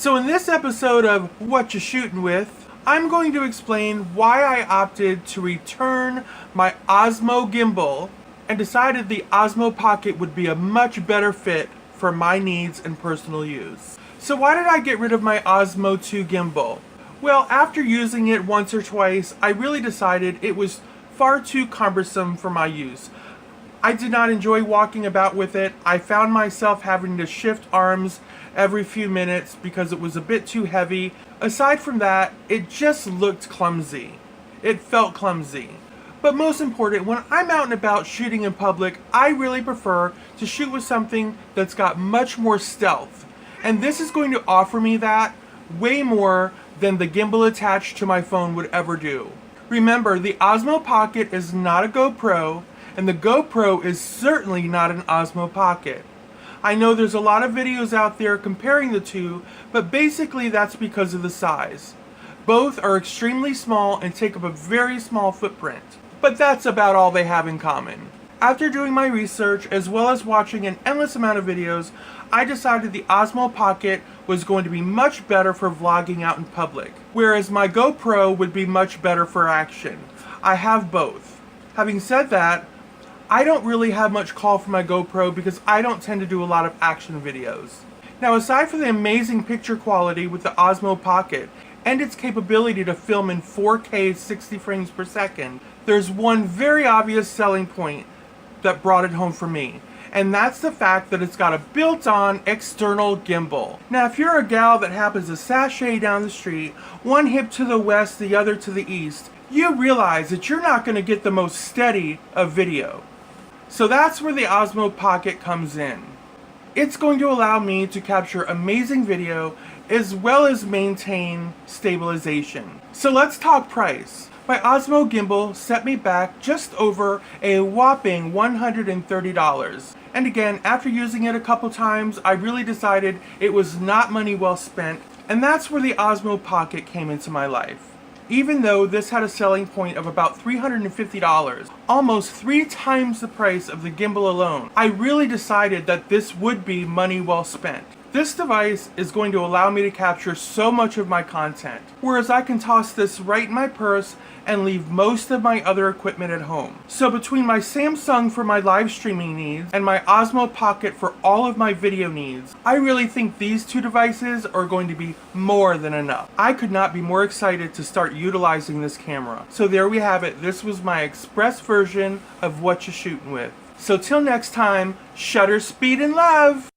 So in this episode of What You Shootin' With, I'm going to explain why I opted to return my Osmo gimbal and decided the Osmo Pocket would be a much better fit for my needs and personal use. So why did I get rid of my Osmo 2 gimbal? Well, after using it once or twice, I really decided it was far too cumbersome for my use. I did not enjoy walking about with it. I found myself having to shift arms every few minutes because it was a bit too heavy. Aside from that, it just looked clumsy. It felt clumsy. But most important, when I'm out and about shooting in public, I really prefer to shoot with something that's got much more stealth. And this is going to offer me that way more than the gimbal attached to my phone would ever do. Remember, the Osmo Pocket is not a GoPro, and the GoPro is certainly not an Osmo Pocket. I know there's a lot of videos out there comparing the two, but basically that's because of the size. Both are extremely small and take up a very small footprint. But that's about all they have in common. After doing my research, as well as watching an endless amount of videos, I decided the Osmo Pocket was going to be much better for vlogging out in public, whereas my GoPro would be much better for action. I have both. Having said that, I don't really have much call for my GoPro because I don't tend to do a lot of action videos. Now, aside from the amazing picture quality with the Osmo Pocket and its capability to film in 4K 60 frames per second, there's one very obvious selling point that brought it home for me, and that's the fact that it's got a built-on external gimbal. Now, if you're a gal that happens to sashay down the street, one hip to the west, the other to the east, you realize that you're not going to get the most steady of video. So that's where the Osmo Pocket comes in. It's going to allow me to capture amazing video as well as maintain stabilization. So let's talk price. My Osmo gimbal set me back just over a whopping $130. And again, after using it a couple times, I really decided it was not money well spent, and that's where the Osmo Pocket came into my life. Even though this had a selling point of about $350, almost 3 times the price of the gimbal alone, I really decided that this would be money well spent. This device is going to allow me to capture so much of my content, whereas I can toss this right in my purse and leave most of my other equipment at home. So between my Samsung for my live streaming needs and my Osmo Pocket for all of my video needs, I really think these two devices are going to be more than enough. I could not be more excited to start utilizing this camera. So there we have it. This was my express version of What You Shootin' With. So till next time, shutter speed and love!